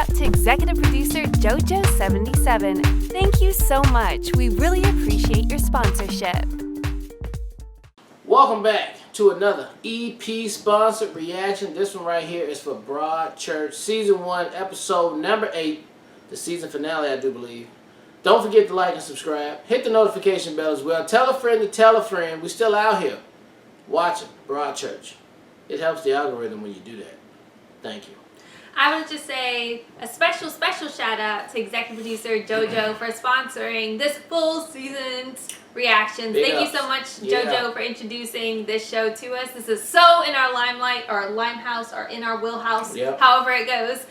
out to executive producer JoJo77. Thank you so much. We really appreciate your sponsorship. Welcome back to another EP sponsored reaction. This one right here is for Broadchurch, Season 1, Episode number 8, the season finale, I do believe. Don't forget to like and subscribe. Hit the notification bell as well. Tell a friend to tell a friend. We're still out here watching Broadchurch. It helps the algorithm when you do that. Thank you. I would just say a special shout out to executive producer JoJo for sponsoring this full season's reactions. Thank you so much, JoJo, for introducing this show to us. This is so in our limelight, or limehouse, or in our wheelhouse, however it goes.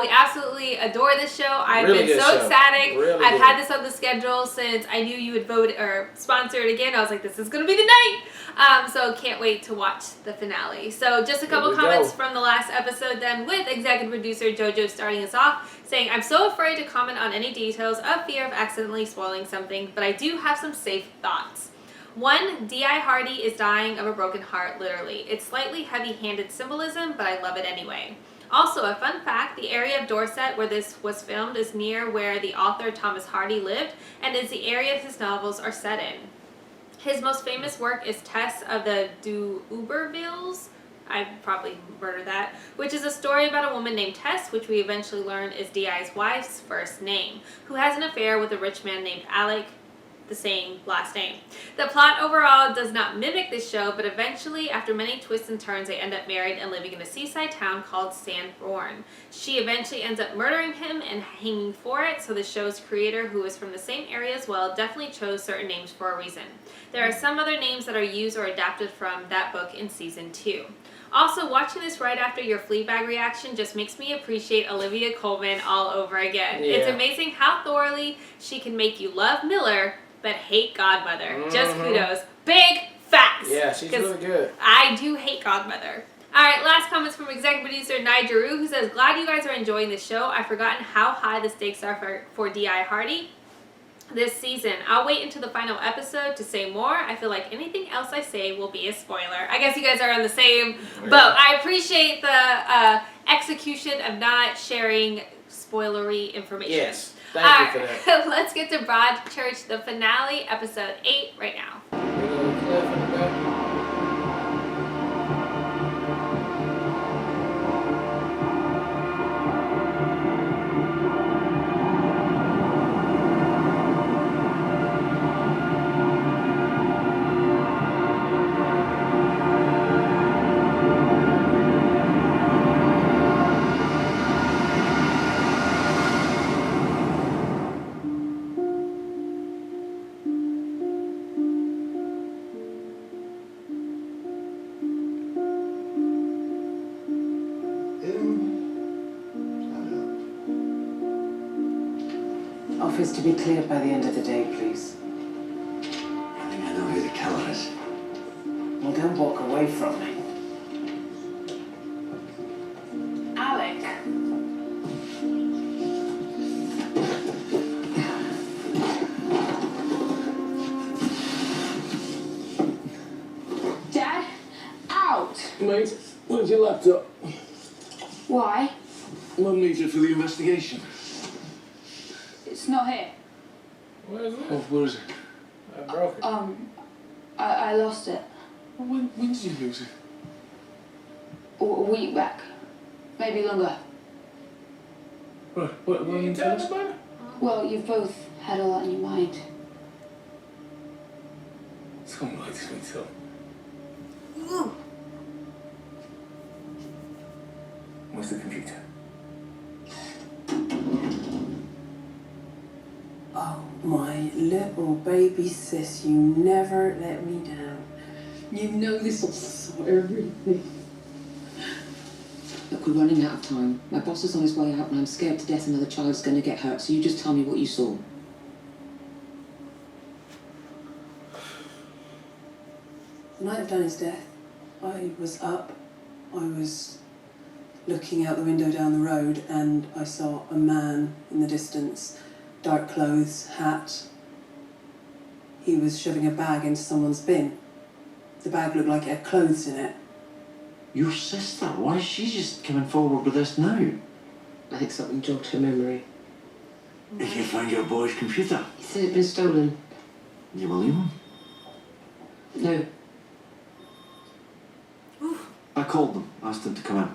We absolutely adore this show. I've been so ecstatic. I've had this on the schedule since I knew you would vote or sponsor it again. I was like, this is going to be the night. So can't wait to watch the finale. So just a couple comments from the last episode then, with executive producer JoJo starting us off, saying, I'm so afraid to comment on any details of fear of accidentally spoiling something, but I do have some safe thoughts. 1, D.I. Hardy is dying of a broken heart, literally. It's slightly heavy-handed symbolism, but I love it anyway. Also, a fun fact, the area of Dorset where this was filmed is near where the author Thomas Hardy lived, and is the area his novels are set in. His most famous work is Tess of the D'Ubervilles, I probably murdered that, which is a story about a woman named Tess, which we eventually learn is D.I.'s wife's first name, who has an affair with a rich man named Alec, the same last name. The plot overall does not mimic this show, but eventually, after many twists and turns, they end up married and living in a seaside town called Sandbourne. She eventually ends up murdering him and hanging for it, so the show's creator, who is from the same area as well, definitely chose certain names for a reason. There are some other names that are used or adapted from that book in Season 2. Also, watching this right after your Fleabag reaction just makes me appreciate Olivia Colman all over again. It's amazing how thoroughly she can make you love Miller, but hate Godmother. Just kudos. Big facts. Yeah, she's really good. I do hate Godmother. Alright, last comments from executive producer Nigeru, who says, glad you guys are enjoying the show. I've forgotten how high the stakes are for D.I. Hardy this season. I'll wait until the final episode to say more. I feel like anything else I say will be a spoiler. I guess you guys are on the same boat. I appreciate the execution of not sharing spoilery information. Yes, thank you for that. Let's get to Broadchurch, the finale, episode 8, right now. Office to be cleared by the end of the day, please. I think I know who the killer is. Well, don't walk away from me. Alec! Dad? Out! Mate, where's your laptop? Why? Mum needs it for the investigation. It's not here. Where is it? Oh, where is it? I broke it. I lost it. Well, when did you lose it? A week back. Maybe longer. Right, what are you telling us about it? Well, you've both had a lot on your mind. Something like this, me too. Where's the computer? Oh, my little baby sis, you never let me down. You know this will sort everything. Look, we're running out of time. My boss is on his way out and I'm scared to death another child's going to get hurt, so you just tell me what you saw. The night of Danny's death, I was up, I was looking out the window down the road, and I saw a man in the distance, dark clothes, hat. He was shoving a bag into someone's bin. The bag looked like it had clothes in it. Your sister? Why is she just coming forward with this now? I think something jogged her memory. Did you find your boy's computer? He said it'd been stolen. You believe him? No. I called them, asked them to come in.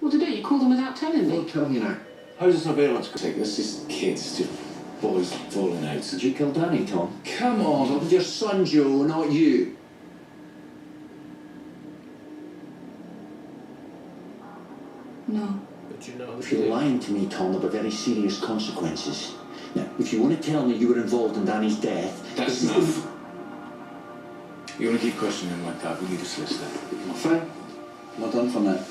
What to do? You called them without telling me. Well, tell me now. How's the surveillance go? This is kids, just boys falling out. Did you kill Danny, Tom? Come on. It was your son, Joe, not you. No. But you know If you're lying to me, Tom, there'll be very serious consequences. Now, if you want to tell me you were involved in Danny's death... That's enough. You want to keep questioning him like that, we need a solicitor. Fine. Not done for now.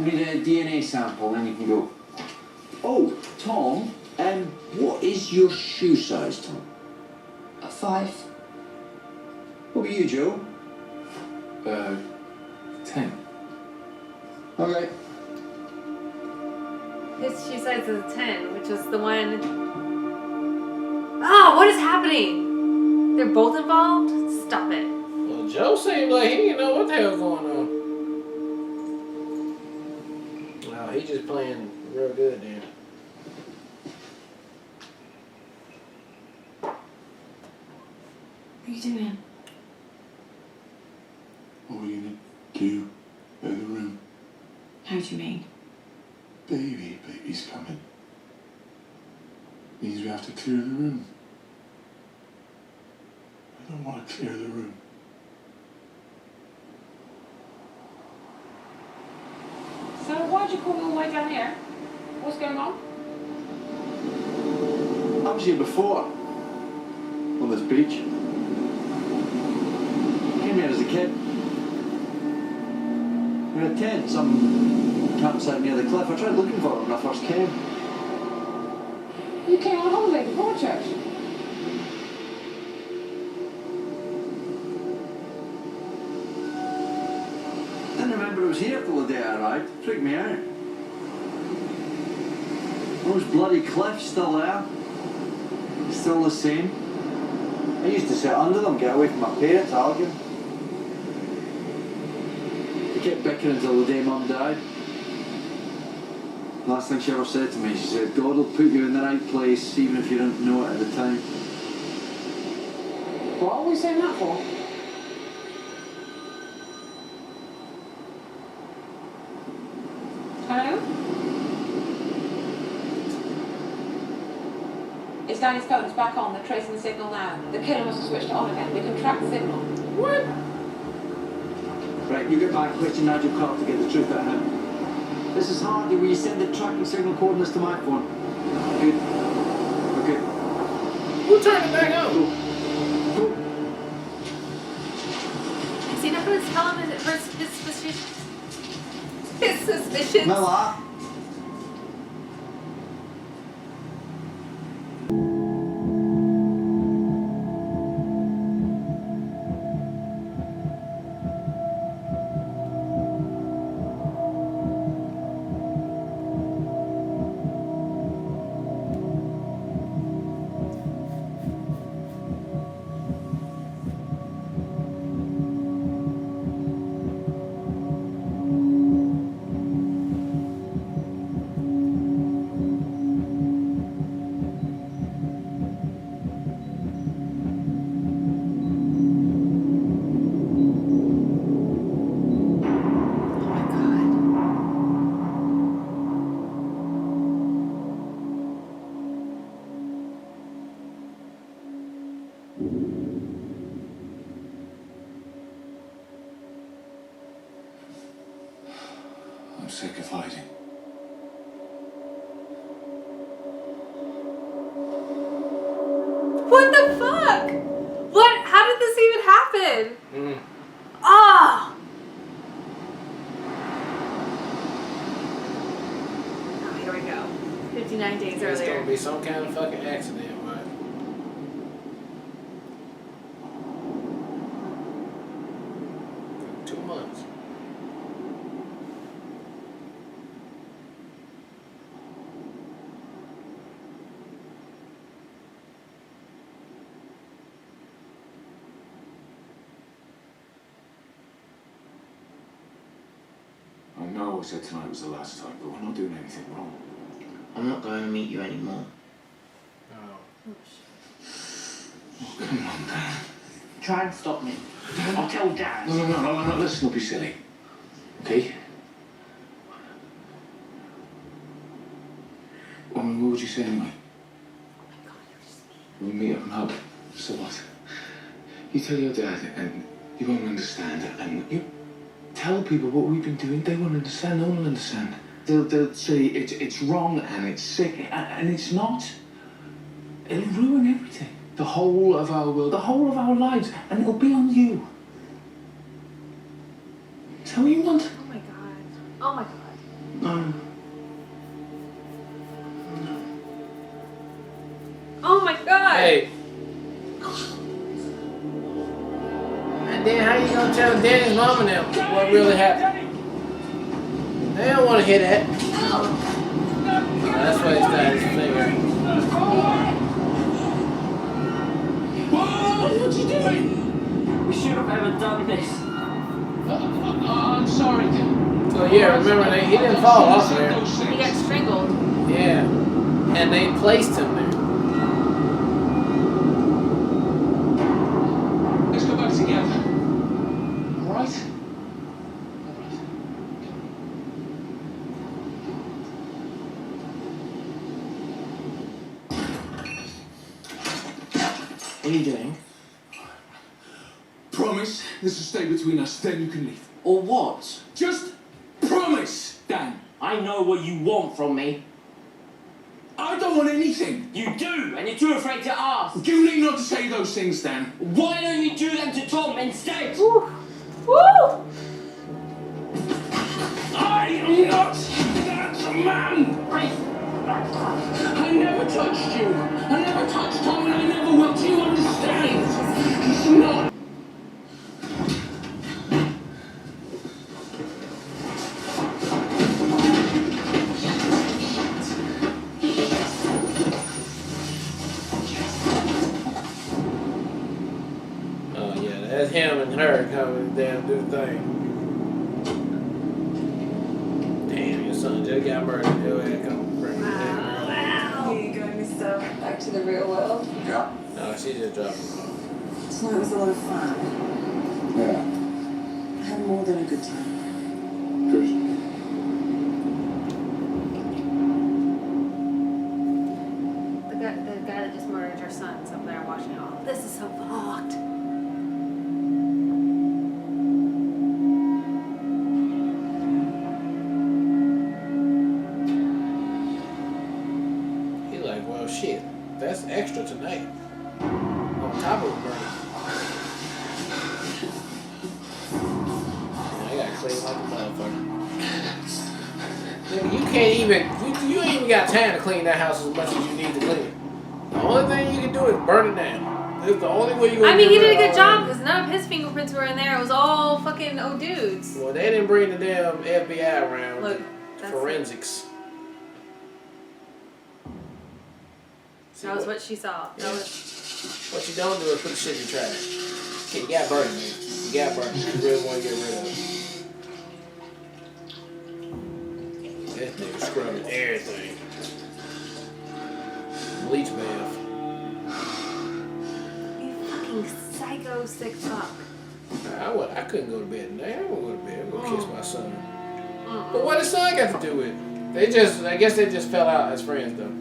We need a DNA sample, then you can go. Oh, Tom, what is your shoe size, Tom? A 5. What about you, Joe? 10. Okay. His shoe size is a 10, which was the one. Ah, what is happening? They're both involved? Stop it. Well, Joe seemed like he didn't know what the hell's going on. Wow, he just playing real good there. What are you doing? What are we gonna do in the room? How do you mean? Baby's coming. Means we have to clear the room. I don't want to clear the room. So why'd you call me all the way down here? What's going on? I was here before. On this beach. Came here as a kid. We had a tent, some campsite near the cliff. I tried looking for it when I first came. You came on holiday to Broadchurch. Didn't remember it was here till the day I arrived. Freaked me out. Those bloody cliffs still there. Still the same. I used to sit under them, get away from my parents, arguing. We kept bickering until the day Mum died. Last thing she ever said to me, she said, God will put you in the right place even if you don't know it at the time. What are we saying that for? Hello? It's Danny's phone, it's back on, they're tracing the signal now. The killer must have switched it on again. We can track the signal. What? Right, you get back, question Nigel Carr to get the truth out of him. This is Hardy, will you send the tracking signal coordinates to my phone? Good. Okay. Who turned it back on? Go. Go. Is he not going to tell him his suspicions? His suspicions? Miller. I'm sick of hiding. What the fuck? What? How did this even happen? Ah! Oh, here we go. 59 days It's earlier. gonna be some kind of fucking accident, right? Two months. I know said tonight was the last time, but we're not doing anything wrong. I'm not going to meet you anymore. Oh, come on, Dan. Try and stop me. I'll tell Dad. No, let's not be silly. Okay? What would you say anyway? We meet up and hug. So what? You tell your dad and you won't understand. And you tell people what we've been doing, they won't understand, no one will understand. They'll say it's wrong and it's sick, and it's not. It'll ruin everything. The whole of our world, the whole of our lives, and it'll be on you. Is that what you want? Oh my god. Oh my god. No. Oh my god. Hey. And then how you gonna tell Danny's mom and them what really happened? They don't want to hear that. Oh, that's why he started his finger. What are you doing? We should have never done this. I'm sorry. So yeah, remember he didn't fall off there. He got strangled. Yeah. And they placed him there. Let's go back together. All right? What are you doing? Promise this will stay between us, then you can leave. Or what? Just promise, Dan. I know what you want from me. I don't want anything. You do, and you're too afraid to ask. You need not to say those things, Dan. Why don't you do them to Tom instead? Woo! Woo! I am not that man. I never touched you. I never touched Tom, and I never will. Do you understand? He's not. Oh yeah, that's him and her coming down do the thing. Damn, your son just got murdered. Your ass come bring me down. Wow. Here you go, mister. Back to the real world. Yeah. No, she just dropped him off. Tonight was a lot of fun. Yeah. I had more than a good time. Good. The guy that just murdered your son's up there watching it all. This is so fucked. He like, well, shit, that's extra tonight. On top of the burning. Yeah, I gotta clean like a motherfucker. Nigga, you can't even, you ain't even got time to clean that house as much as you need to clean it. The only thing you can do is burn it down. That's the only way you gonna I mean, he get rid did a of good all job because none of his fingerprints were in there. It was all fucking old dudes. Well, they didn't bring the damn FBI around. Look, to that's forensics. See, That was what she saw. That Yeah. was. What you don't do is put the shit in the trash. You gotta burn it, man. You gotta burn it. You really want to get rid of it. This nigga scrubbing everything. Bleach bath. You fucking psycho sick fuck. I couldn't go to bed tonight. I won't go to bed. I'm gonna kiss my son. But what his son got to do with it? I guess they just fell out as friends though.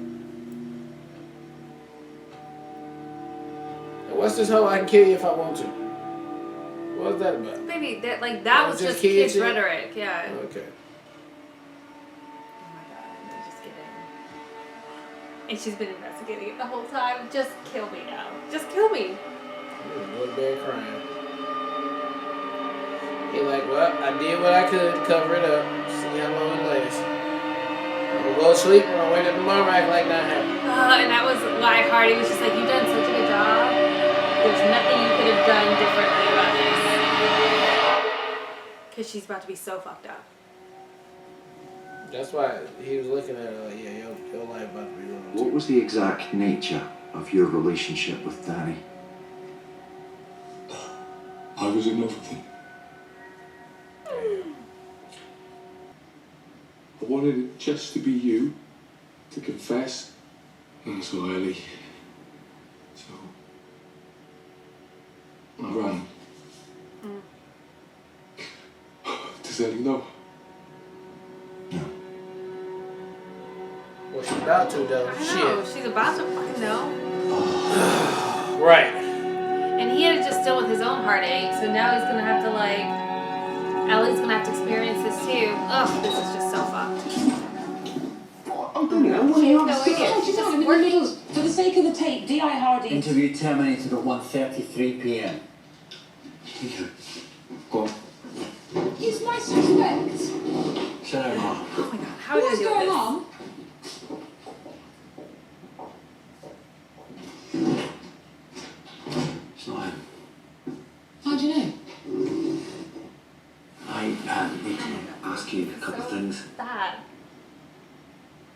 And what's this whole I can kill you if I want to? What's that about? Baby, that That was was just just kids kids shit? rhetoric. Yeah. Okay. Oh my god, I'm just kidding. And she's been investigating it the whole time. Just kill me now. Just kill me. Go to bed crying. He like, well, I did what I could to cover it up. See how long it lasts. I'm gonna go to sleep and I'll wake up tomorrow act like that happened. And that was why Hardy was just like, you've done such a good job. There's nothing you could have done differently about this. Because she's about to be so fucked up. That's why he was looking at her like, yeah, your life about to be ruined. What was the exact nature of your relationship with Danny? I was in love with him. I wanted it just to be you, to confess. And so Ellie. So I ran. Does Ellie know? Well, she's about to, though. I know, Shit. she's about to fucking know. Right. And he had to just deal with his own heartache, so now he's gonna have to, like, Ellie's gonna have to experience this too. Ugh, this is just so fucked. I'm doing it. I'm She has no Oh, idea. she's She's not just in the working. middle. For the sake of the tape, D.I. Hardy. Interview terminated at 1:33 p.m. Go on. He's my suspect. Sit down, Ma. Oh my god, how are you What's gonna going do on? It's not him. How do you know? I need to ask you a couple of things. this? That.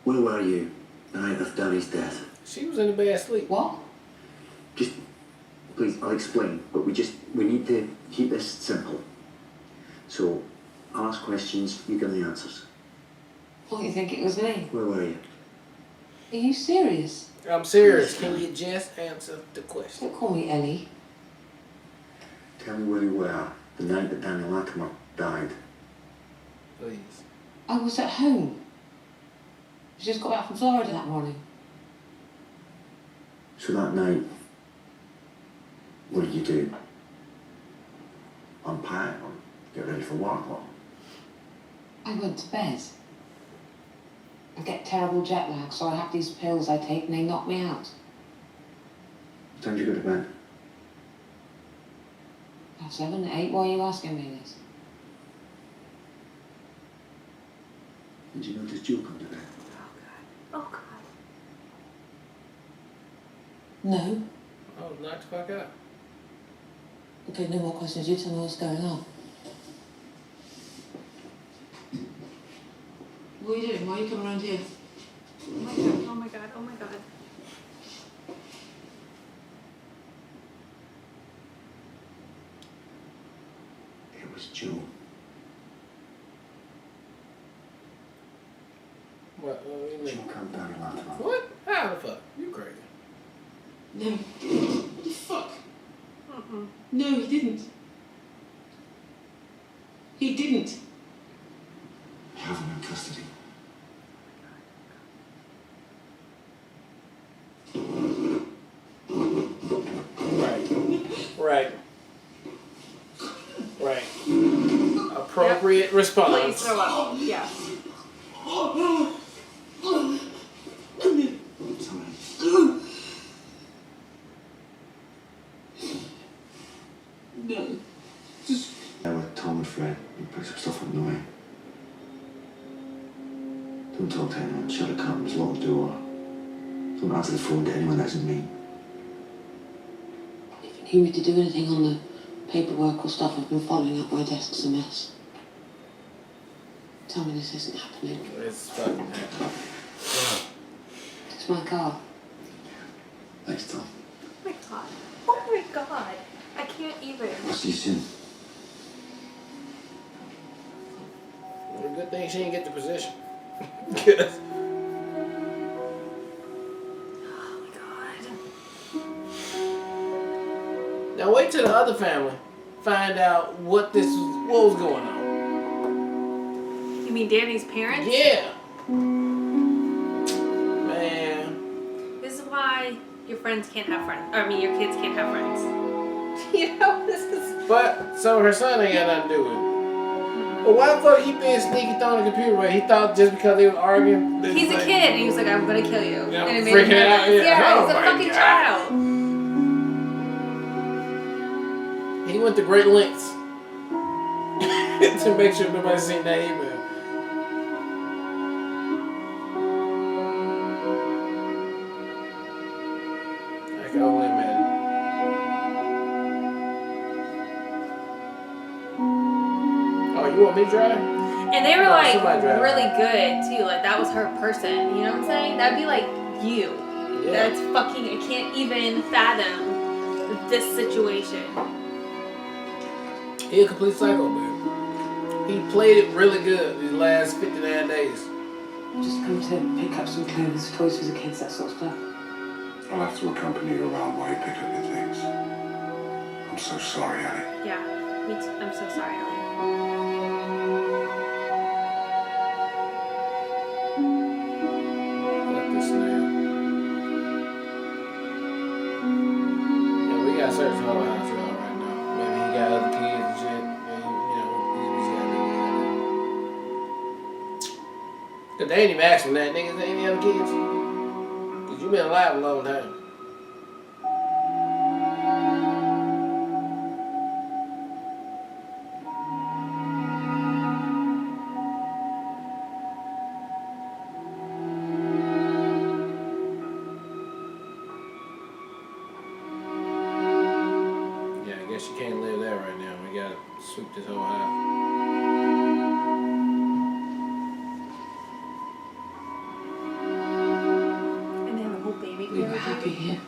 Where were you the night of Danny's death? She was in the bed asleep. What? Just, please, I'll explain, but we need to keep this simple. So, I'll ask questions, you give the answers. What, you think it was me? Where were you? Are you serious? I'm serious. Can you just answer the question? Don't call me Ellie. Tell me where you were the night that Danny Latimer died. Please. I was at home. I just got back from Florida that morning. So that night, what did you do? Unpack or get ready for work? Or? I went to bed. I get terrible jet lag, so I have these pills I take and they knock me out. What time did you go to bed? About 7, 8, why are you asking me this? Did you notice Joe come to bed? Oh god. No. Oh, knock the fuck out. Okay, no more questions. You tell me what's going on. What are you doing? Why are you coming around here? Oh my god, oh my god, oh my god. It was Joe. What do you Joe mean? killed Danny Latimer. What? How the fuck? You crazy. No. What the fuck? Mm-mm. No, he didn't. He didn't. I have him in custody. Right. Appropriate response. Please throw up. Yeah. No. Yeah, with Tom and Fred, you pick some stuff up in the way. Don't talk to anyone, shut the curtains, lock the door. Don't answer the phone to anyone that isn't me. If you need me to do anything on the paperwork or stuff I've been following up, my desk's a mess. Tell me this isn't happening. It's fucking happening. It's my car. Thanks, Tom. Oh my god. Oh my god. I can't even. I'll see you soon. Well, a good thing she didn't get the position. Because Oh my god. now wait till the other family find out what was going on. You mean Danny's parents? Yeah. Man. This is why your friends can't have friends. Or, I mean, your kids can't have friends. You know, this is. But so her son ain't got nothing to do with it. But why the fuck he been sneaky throwing the computer away? He thought just because they was arguing. He's a kid, and he was like, "I'm gonna kill you," Yeah, and it made freaking him out, nervous. yeah. Yeah, Oh he's a my fucking God. child. He went to great lengths to make sure nobody seen that email. I can only imagine. Oh, you want me to drive? And they were No, like somebody drive. really good too. Like that was her person. You know what I'm saying? That'd be like you. Yeah. That's fucking. I can't even fathom this situation. He a complete psycho, man. He played it really good these last 59 days. Just come to pick up some clothes, toys for the kids, that sort of stuff. I'll have to accompany you around while you pick up your things. I'm so sorry, Ellie. Yeah, me too. I'm so sorry, Ellie. Let this now. Yeah, we gotta search the whole house right now. Maybe he got other kids and shit. Maybe, we just gotta do what we gotta do. Cause they ain't even asking that, niggas. There any other kids? Cause you been alive a long time. I guess you can't live there right now. We gotta sweep this whole house. And they have a whole baby We girl. were happy here.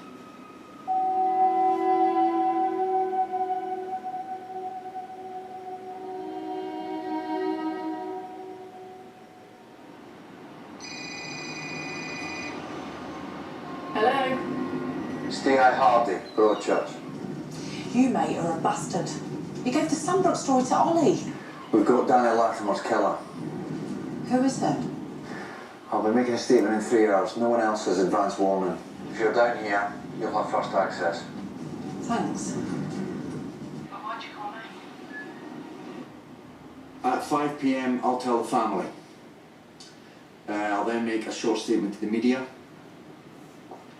Hello? Stay Hardy, Broadchurch. You, mate, are a bastard. You gave the Sunbrook story to Ollie. We've got Daniel Latimer's killer. Who is it? I'll be making a statement in 3 hours. No one else has advance warning. If you're down here, you'll have first access. Thanks. Why'd you call me? At 5 p.m, I'll tell the family. I'll then make a short statement to the media.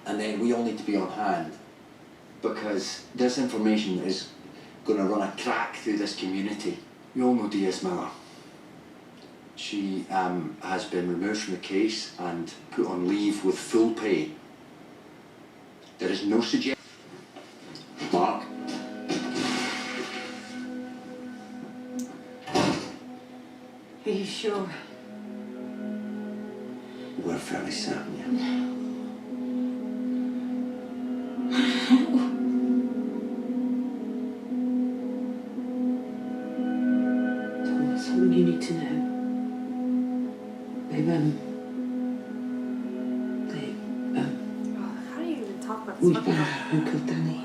And then we all need to be on hand. Because this information is going to run a crack through this community. We all know D.S. Miller. She has been removed from the case and put on leave with full pay. There is no suggestion. Mark? Are you sure? We're fairly certain, yeah. Something you need to know. How do you even talk about We this fucking who killed Danny.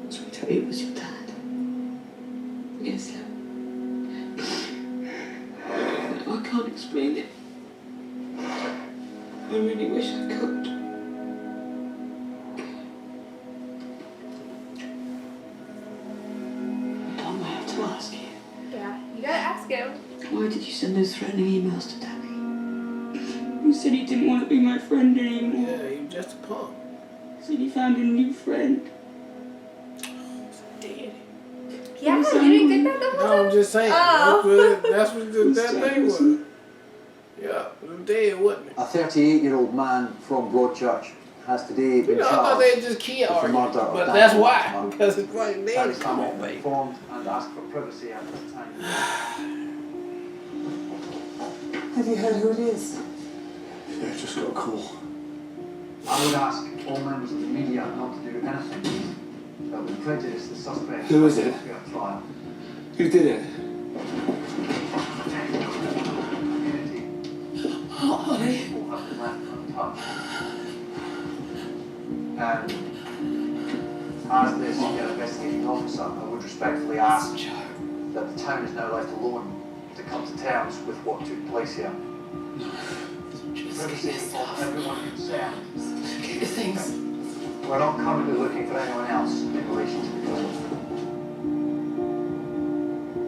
So we tell you it was your dad. Yes, I can't explain it. I really wish I could. Tom, I have to ask you. Yeah, you gotta ask him. Why did you send those threatening emails to Danny? He said he didn't want to be my friend anymore. Yeah, you just a punk. He said he found a new friend. Dead. Yeah, you didn't get that the whole No, time? I'm just saying. Oh. That's what that thing was. Yeah, it was dead, wasn't it? A 38-year-old man from Broadchurch has today been I thought charged they just key with the argument, murder of but Daniel that's why, Latimer. because it's like dead. Danny's Come family on, baby. informed and asked for privacy at this time. Have you heard who it is? Yeah, just got a call. I would ask all members of the media not to do anything that would prejudice the suspect. Who is it? We have trial. Who did it? Ollie. All have been left untouched. And as the senior investigating officer, I would respectfully ask that the town is now left alone to come to terms with what took place here. Privacy of everyone concerned. Get your things. We're not currently looking for anyone else in relation to the killing.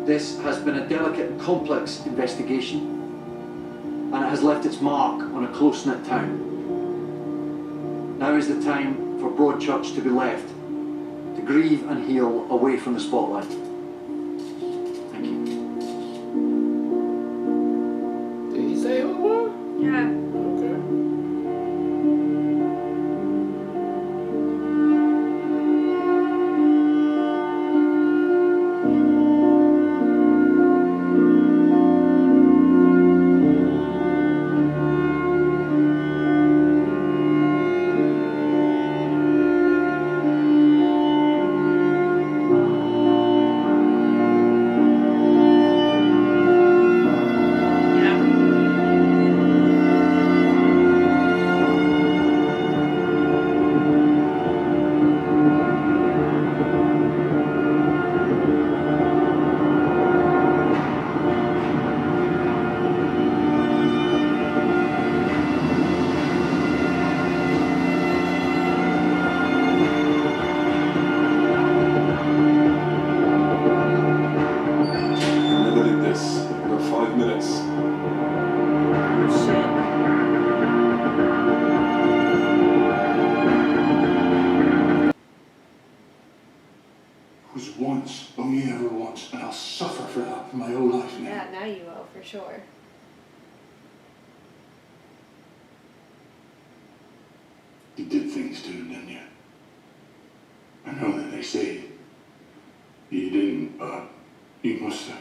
This has been a delicate and complex investigation, and it has left its mark on a close-knit town. Now is the time for Broadchurch to be left, to grieve and heal away from the spotlight. Thank you. Did he say who it was? Yeah. Okay. You did things to him, didn't you? I know that they say you didn't, but you must have.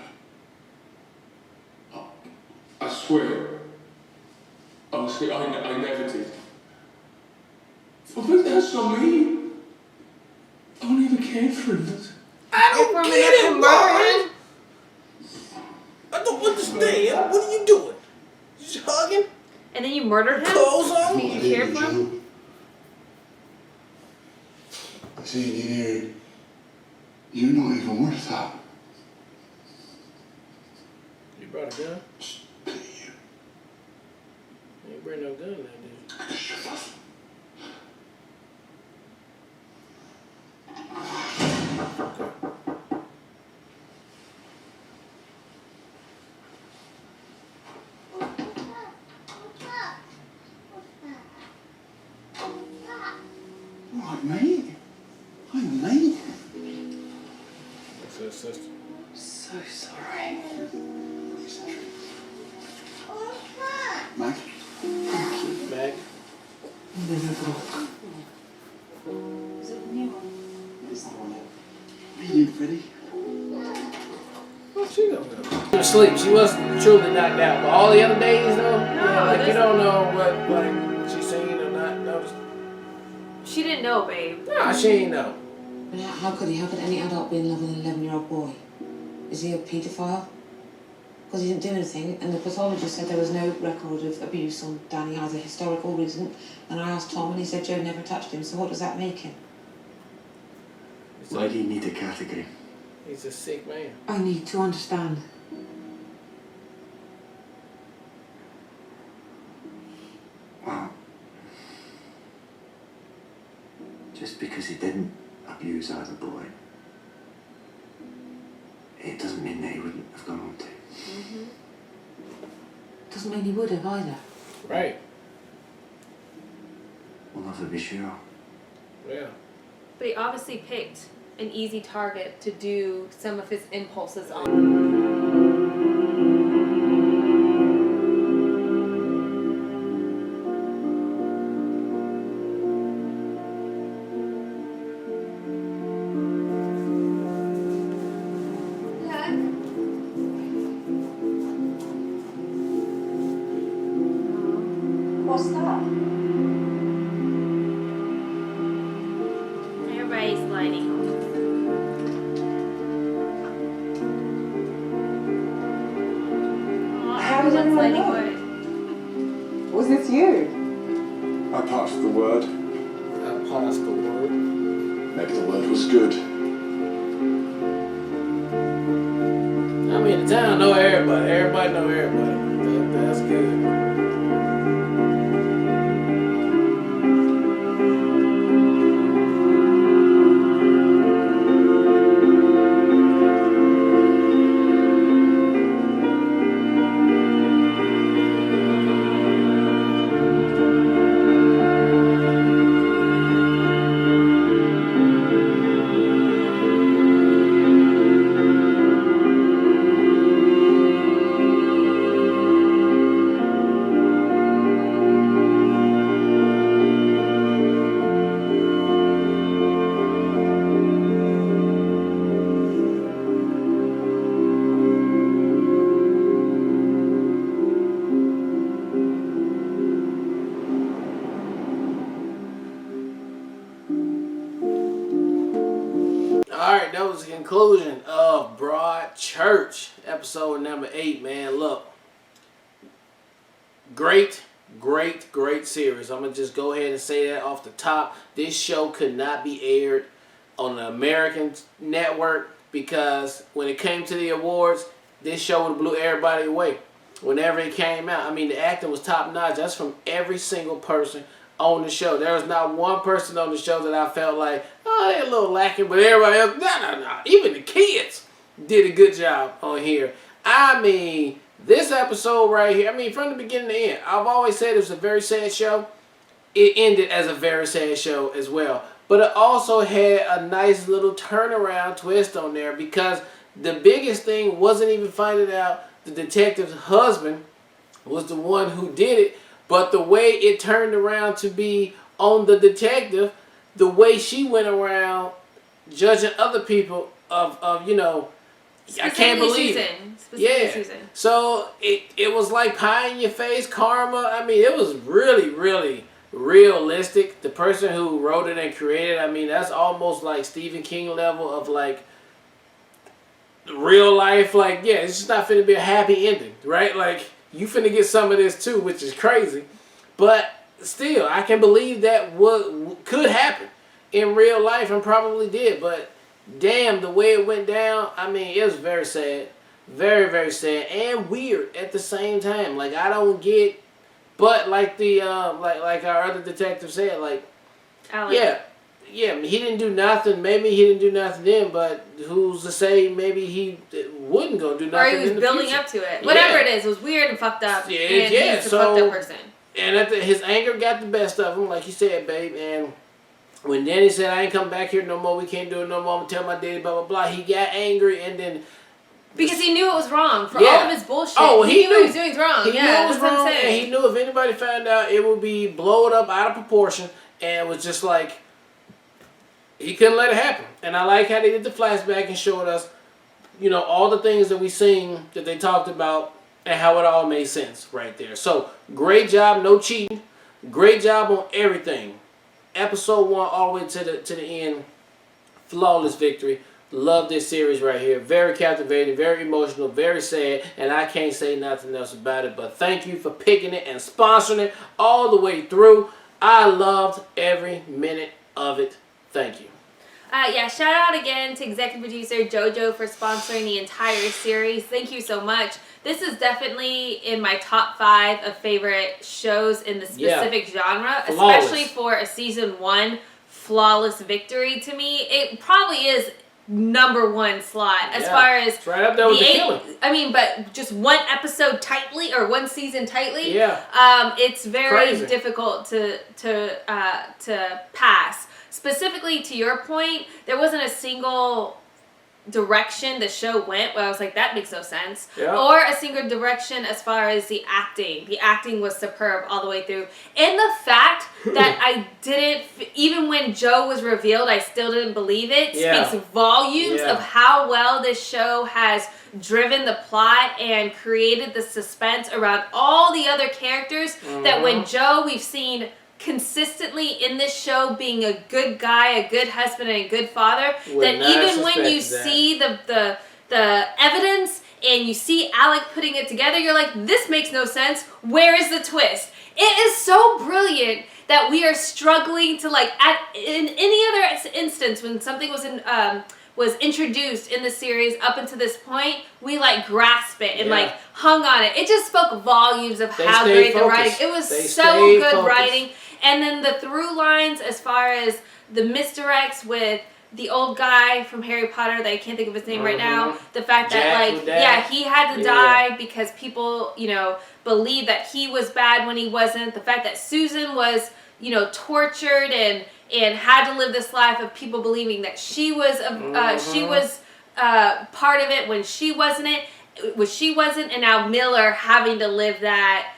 I swear. Honestly, I never did. Oh, but that's not me. I only ever cared for him. I don't get it, Martin. I don't understand. What are you doing? Just hugging? And then you murdered him? Clothes on? You cared for him? See, you're not even worth that. You brought a gun? Pity You ain't bring no gun now, did you? Shut up. What, mate? Hi, mate. That's her sister. So sorry. Mag? Mag? Is it the new one? It's the one. Are you ready? What's she gonna do? She was asleep. She was truly knocked out. But all the other days, though, yeah, like you don't know what like she's seen or not noticed. She didn't know, babe. Nah, she ain't know. But how could he? How could any adult be in love with an 11-year-old boy? Is he a paedophile? Because he didn't do anything, and the pathologist said there was no record of abuse on Danny, either historic or recent. And I asked Tom, and he said Joe never touched him. So what does that make him? Why do you need a category? He's a sick man. I need to understand. Well, just because he didn't abuse either boy, it doesn't mean that he wouldn't have gone on to. Mm-hmm. Doesn't mean he would have either. Right. We'll never be sure. Yeah. But he obviously picked an easy target to do some of his impulses on. What's that? Everybody's lighting home. How did everyone know? Was this you? I passed the word. I passed the word. Maybe the word was good. I mean, the town know everybody. Everybody know everybody. That's good. Alright, that was the conclusion of Broadchurch, episode number 8, man. Look, great series. I'm going to just go ahead and say that off the top. This show could not be aired on the American network because when it came to the awards, this show would have blew everybody away whenever it came out. I mean, the acting was top notch. That's from every single person on the show. There was not one person on the show that I felt like, oh, they're a little lacking, but everybody else, no. Even the kids did a good job on here. I mean, this episode right here, I mean, from the beginning to end, I've always said it was a very sad show. It ended as a very sad show as well. But it also had a nice little turnaround twist on there because the biggest thing wasn't even finding out the detective's husband was the one who did it, but the way it turned around to be on the detective, the way she went around judging other people of you know, I can't believe it. Susan. So it was like pie in your face karma. I mean, it was really, really realistic. The person who wrote it and created it, I mean, that's almost like Stephen King level of like real life. Like, yeah, it's just not finna be a happy ending, right? Like, you finna get some of this too, which is crazy. But still, I can believe that could happen in real life and probably did. But damn, the way it went down, I mean, it was very sad. Very, very sad and weird at the same time. Like, I don't get, but like the like our other detective said, like, Alex. yeah, he didn't do nothing. Maybe he didn't do nothing then, but who's to say maybe he wouldn't go do nothing? Or he was in the building future. up to it. Whatever it is, it was weird and fucked up. Yeah, and he's a fucked up person. And his anger got the best of him, like you said, babe. And when Danny said, "I ain't come back here no more. We can't do it no more. I'm gonna tell my daddy, blah blah blah," he got angry, and then. Because he knew it was wrong for all of his bullshit. Oh, he knew what he was doing was wrong. He knew it was wrong, and he knew if anybody found out, it would be blown up out of proportion, and it was just like he couldn't let it happen. And I like how they did the flashback and showed us, you know, all the things that we seen that they talked about and how it all made sense right there. So great job, no cheating. Great job on everything. Episode 1 all the way to the end. Flawless victory. Love this series right here. Very captivating, very emotional, very sad, and I can't say nothing else about it. But thank you for picking it and sponsoring it all the way through. I loved every minute of it. Thank you. Shout out again to executive producer JoJo for sponsoring the entire series. Thank you so much. This is definitely in my top 5 of favorite shows in the specific genre, Flawless. Especially for a season 1 flawless victory. To me, it probably is #1 slot as far as it's right up there with the Killing. I mean, but just one episode tightly or one season tightly. Yeah. It's very difficult to pass. Specifically to your point, there wasn't a single direction the show went where I was like, that makes no sense. Yeah. Or a single direction as far as the acting. The acting was superb all the way through. And the fact that I didn't, even when Joe was revealed, I still didn't believe it, speaks volumes of how well this show has driven the plot and created the suspense around all the other characters that when Joe, we've seen consistently in this show being a good guy, a good husband, and a good father, that even when you see the evidence and you see Alec putting it together, you're like, this makes no sense. Where is the twist? It is so brilliant that we are struggling to, like, in any other instance when something was introduced in the series up until this point, we like grasp it and like hung on it. It just spoke volumes of how great the writing. It was so good writing. And then the through lines as far as the misdirects with the old guy from Harry Potter that I can't think of his name right now. The fact that he had to die because people, you know, believed that he was bad when he wasn't. The fact that Susan was, you know, tortured and had to live this life of people believing that she was part of it when she wasn't and now Miller having to live that,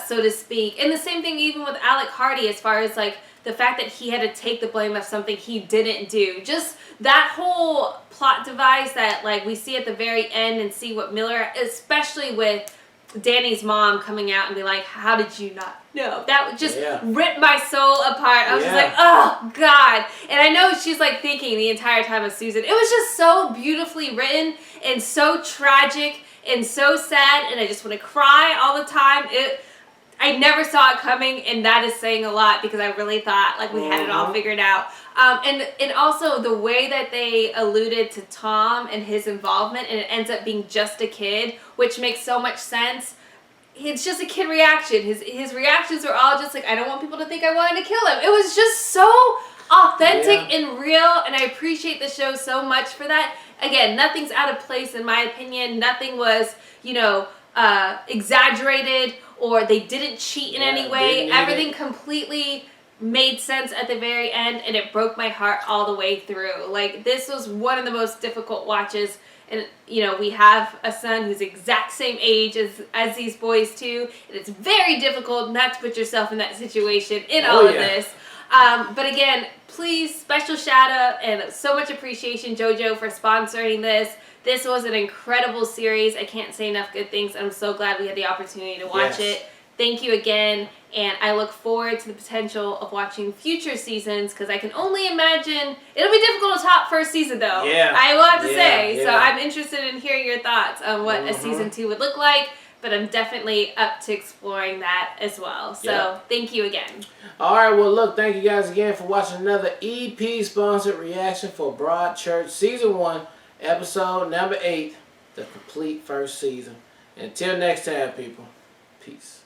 so to speak. And the same thing even with Alec Hardy as far as like the fact that he had to take the blame of something he didn't do. Just that whole plot device that like we see at the very end and see what Miller, especially with Danny's mom coming out and be like, how did you not know? That would just rip my soul apart. I was just like, oh God. And I know she's like thinking the entire time of Susan. It was just so beautifully written and so tragic and so sad, and I just want to cry all the time. I never saw it coming, and that is saying a lot because I really thought like we had it all figured out. And also the way that they alluded to Tom and his involvement, and it ends up being just a kid, which makes so much sense. It's just a kid reaction. His reactions were all just like, I don't want people to think I wanted to kill him. It was just so authentic and real, and I appreciate the show so much for that. Again, nothing's out of place in my opinion. Nothing was, you know, exaggerated or they didn't cheat in any way. Everything completely made sense at the very end, and it broke my heart all the way through. Like, this was one of the most difficult watches. And, you know, we have a son who's the exact same age as these boys too. And it's very difficult not to put yourself in that situation in all of this. But again, please, special shout out and so much appreciation, JoJo, for sponsoring this. This was an incredible series. I can't say enough good things. I'm so glad we had the opportunity to watch it. Thank you again, and I look forward to the potential of watching future seasons, because I can only imagine it'll be difficult to top first season, though. Yeah. I will have to say. Yeah. So I'm interested in hearing your thoughts on what a season 2 would look like, but I'm definitely up to exploring that as well. So thank you again. All right, well, look, thank you guys again for watching another EP-sponsored reaction for Broadchurch Season 1, Episode number 8, the complete first season. Until next time, people, peace.